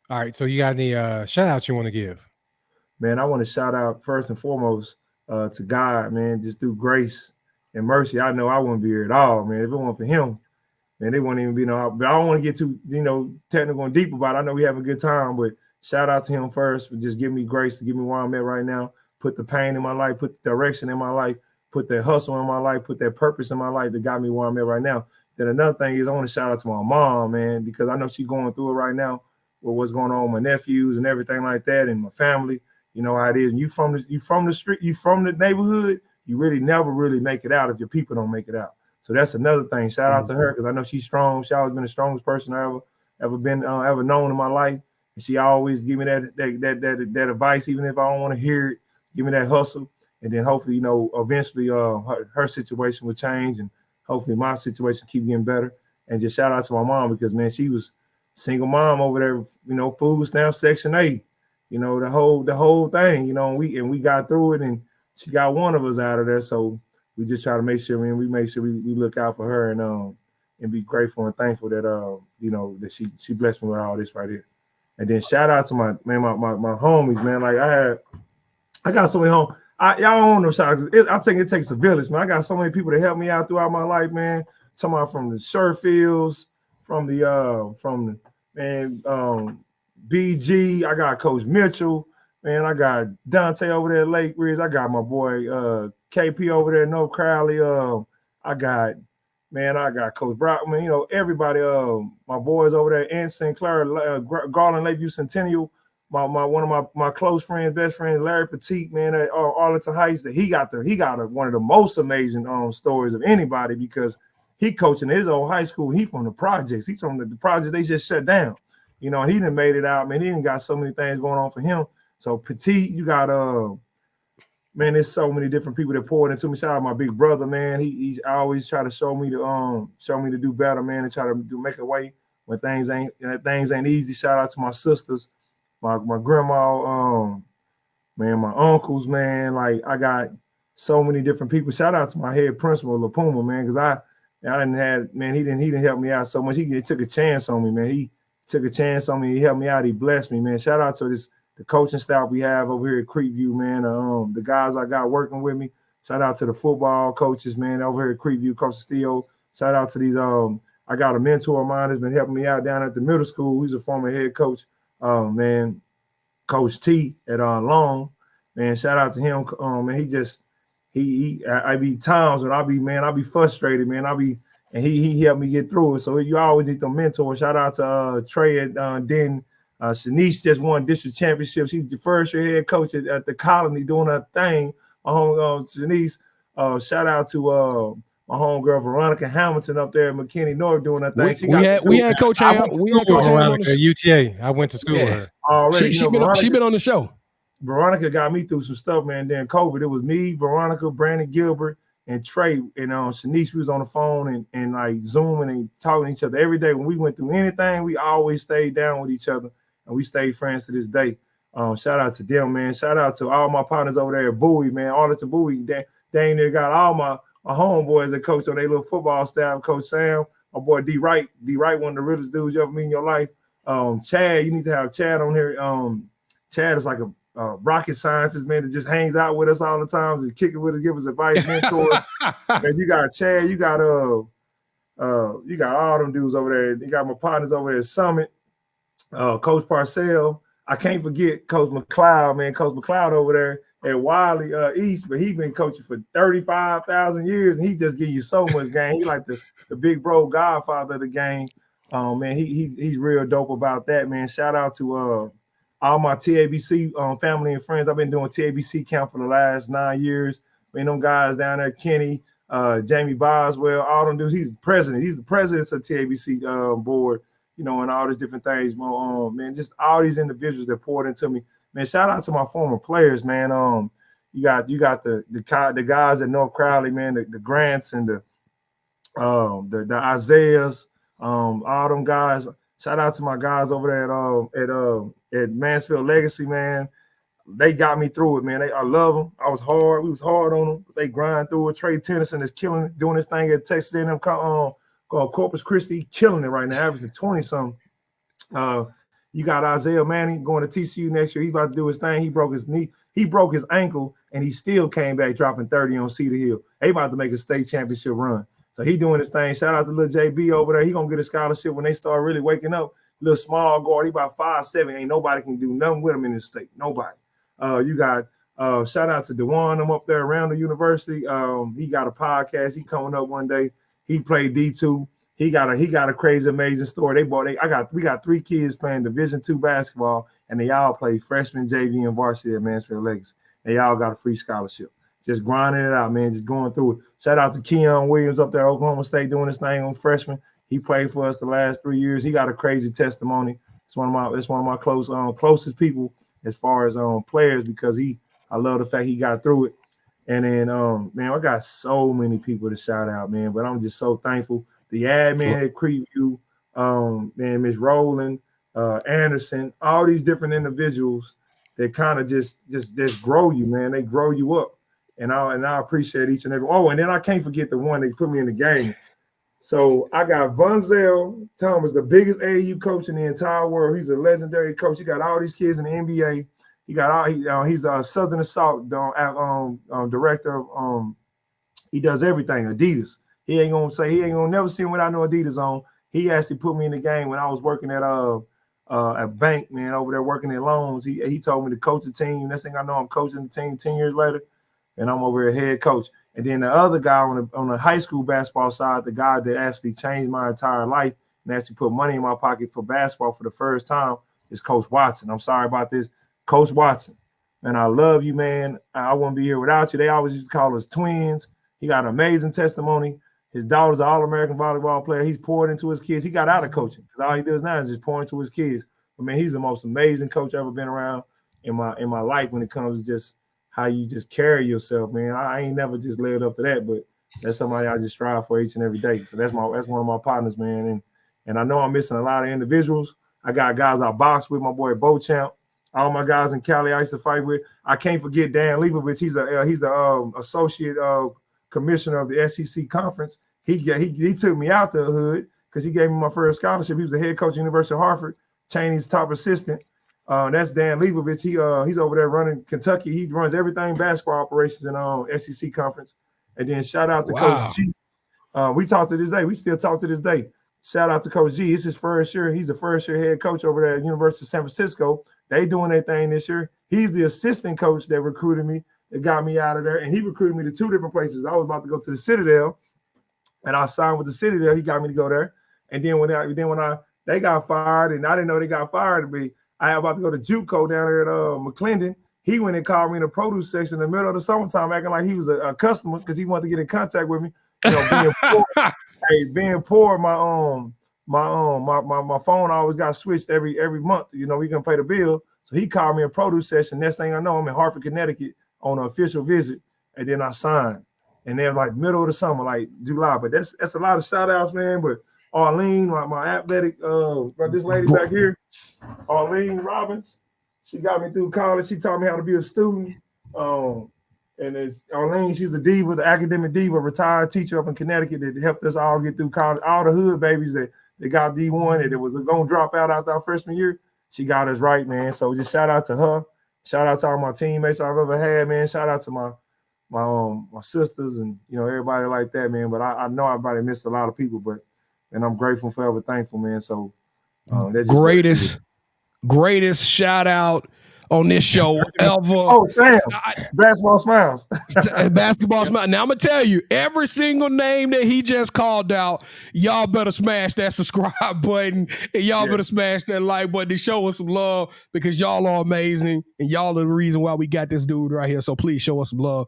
All right, so you got any shout outs you want to give? Man, I want to shout out first and foremost to God, man, just through grace and mercy. I know I wouldn't be here at all, man. If it weren't for him, man, they wouldn't even be no. But I don't want to get too, technical and deep about it. I know we have a good time, but shout out to him first for just giving me grace to give me where I'm at right now. Put the pain in my life, put the direction in my life, put that hustle in my life, put that purpose in my life that got me where I'm at right now. Then another thing is I want to shout out to my mom, man, because I know she's going through it right now with what's going on with my nephews and everything like that and my family. You know how it is. And you from the street, you from the neighborhood, you really never really make it out if your people don't make it out. So that's another thing. Shout out to her because I know she's strong. She always been the strongest person I ever been ever known in my life. And she always give me that advice, even if I don't want to hear it. Give me that hustle, and then hopefully, eventually, her situation will change, and hopefully my situation keep getting better. And just shout out to my mom because man, she was single mom over there, food stamp Section 8, the whole thing, and we got through it, and she got one of us out of there. So we just try to make sure, man, we make sure we look out for her and be grateful and thankful that that she blessed me with all this right here. And then shout out to my homies, man. Like I got so many home. Y'all don't want no shout outs. I think it takes a village, man. I got so many people that help me out throughout my life, man. Somebody from the Sherfields, from the BG. I got Coach Mitchell, man. I got Dante over there at Lake Ridge. I got my boy KP over there at North Crowley. I got Coach Brock, man. Everybody. My boys over there in St. Clair, Garland Lakeview Centennial. One of my close friends, best friends, Larry Petit, man, at Arlington Heights. That he got one of the most amazing stories of anybody because he coaching his old high school. He from the projects. He's from the projects they just shut down. And he done made it out, man. He done got so many things going on for him. So Petit, you got man, there's so many different people that poured into me. Shout out my big brother, man. He always try to show me to do better, man, and try to make a way when things ain't easy. Shout out to my sisters. My grandma, man, my uncles, man. Like I got so many different people. Shout out to my head principal, La Puma, man, because I didn't have, man, he didn't help me out so much. He took a chance on me, man. He took a chance on me. He helped me out. He blessed me, man. Shout out to the coaching staff we have over here at Creekview, man. The guys I got working with me. Shout out to the football coaches, man, over here at Creekview, Coach Steele. Shout out to these. I got a mentor of mine that's been helping me out down at the middle school. He's a former head coach. Man, Coach T at Long, man, shout out to him. Man, I be times when I be frustrated, man. And he helped me get through it. So you always need the mentor. Shout out to Trey at Denton. Shanice just won district championship. She's the first year head coach at the Colony doing her thing. My home Shanice. Shout out to my homegirl Veronica Hamilton up there at McKinney North doing that thing. We had Coach Ham. We had Coach Ham on the UTA. I went to school with her. Already, she been on the show. Veronica got me through some stuff, man. Then COVID, it was me, Veronica, Brandon Gilbert, and Trey, and Shanice was on the phone and like Zooming and talking to each other every day. When we went through anything, we always stayed down with each other, and we stayed friends to this day. Shout out to them, man. Shout out to all my partners over there at Bowie, man. Arlington Bowie. Dang, they got all my homeboys that coach on their little football staff. Coach Sam, my boy D Wright. D Wright, one of the realest dudes you ever meet in your life. Chad, you need to have Chad on here. Chad is like a rocket scientist, man, that just hangs out with us all the time, and kick it with us, give us advice, mentor. And you got Chad, you got all them dudes over there. You got my partners over there at Summit, Coach Parcell. I can't forget Coach McLeod, man. Coach McLeod over there at Wiley East, but he's been coaching for 35,000 years, and he just give you so much game. He like the big bro godfather of the game. Man, he's real dope about that, man. Shout out to all my TABC family and friends. I've been doing TABC camp for the last 9 years. I mean, them guys down there, Kenny, Jamie Boswell, all them dudes. He's the president. He's the president of TABC board, and all these different things. Man, just all these individuals that poured into me. Man, shout out to my former players, man. You got the guys at North Crowley, man, the Grants and the Isaiahs, all them guys. Shout out to my guys over there at Mansfield Legacy, man. They got me through it, man. I love them. We was hard on them. They grind through it. Trey Tennyson is killing it, doing this thing at Texas A&M called Corpus Christi, killing it right now, averaging 20-something. You got Isaiah Manning going to TCU next year. He's about to do his thing. He broke his knee. He broke his ankle, and he still came back dropping 30 on Cedar Hill. They about to make a state championship run. So he doing his thing. Shout out to little JB over there. He going to get a scholarship when they start really waking up. Little small guard. He about 5'7". Ain't nobody can do nothing with him in this state. Nobody. You got shout out to Dewan. I'm up there around the university. He got a podcast. He coming up one day. He played D2. He got a crazy, amazing story. We got 3 kids playing Division II basketball, and they all play freshman, JV, and varsity at Mansfield Lakes. They all got a free scholarship. Just grinding it out, man. Just going through it. Shout out to Keon Williams up there, Oklahoma State, doing his thing on freshman. He played for us the last 3 years. He got a crazy testimony. It's one of my closest people as far as players, because I love the fact he got through it. And then man, I got so many people to shout out, man. But I'm just so thankful. The admin at Creeview, man, Miss Rowland, Anderson, all these different individuals that kind of just grow you, man. They grow you up. And I appreciate each and every. Oh, and then I can't forget the one that put me in the game. So I got Vonzel Thomas, the biggest AAU coach in the entire world. He's a legendary coach. He got all these kids in the NBA. He got he's a Southern Assault director. He does everything. Adidas. He ain't gonna never see him without no Adidas on. He actually put me in the game when I was working at a bank, man, over there working at loans. He told me to coach the team. Next thing I know, I'm coaching the team 10 years later, and I'm over here head coach. And then the other guy on the high school basketball side, the guy that actually changed my entire life and actually put money in my pocket for basketball for the first time, is Coach Watson. I'm sorry about this, Coach Watson. And I love you, man. I wouldn't be here without you. They always used to call us twins. He got an amazing testimony. His daughter's an All-American volleyball player. He's poured into his kids. He got out of coaching because all he does now is just pour into his kids. But man, he's the most amazing coach I've ever been around in my life when it comes to just how you just carry yourself, man. I ain't never just led up to that, but that's somebody I just strive for each and every day. So that's one of my partners, man. And I know I'm missing a lot of individuals. I got guys I box with, my boy Beauchamp. All my guys in Cali I used to fight with. I can't forget Dan Leibovich. He's a associate commissioner of the SEC conference. He took me out the hood because he gave me my first scholarship. He was the head coach at University of Hartford, Cheney's top assistant. That's Dan Leibovich. He's over there running Kentucky. He runs everything basketball operations in SEC conference. And then shout out to Coach G. We talk to this day. We still talk to this day. Shout out to Coach G. It's his first year. He's the first year head coach over there at University of San Francisco. They doing their thing this year. He's the assistant coach that recruited me, that got me out of there. And he recruited me to 2 different places. I was about to go to the Citadel, and I signed with the Citadel. He got me to go there. And then when they got fired, and I didn't know they got fired, but I was about to go to JUCO down there at McClendon. He went and called me in the produce section in the middle of the summertime, acting like he was a customer because he wanted to get in contact with me. You know, being poor, my phone always got switched every month. You know, we can pay the bill. So he called me in produce session. Next thing I know, I'm in Hartford, Connecticut on an official visit, and then I signed. And then like middle of the summer, like July. But that's a lot of shout outs, man. But Arlene, my athletic, this lady back here, Arlene Robbins, she got me through college. She taught me how to be a student. And it's Arlene, she's the diva, the academic diva, retired teacher up in Connecticut that helped us all get through college. All the hood babies that got D1 and it was going to drop out after our freshman year, she got us right, man. So just shout out to her. Shout out to all my teammates I've ever had, man. Shout out to my sisters and, you know, everybody like that, man. But I know I probably missed a lot of people, and I'm grateful, forever thankful, man. So that's greatest shout out on this show ever. Oh, Sam, Basketball Smiles. Basketball Smiles. Now I'm gonna tell you, every single name that he just called out, y'all better smash that subscribe button and y'all better smash that like button to show us some love because y'all are amazing and y'all are the reason why we got this dude right here. So please show us some love.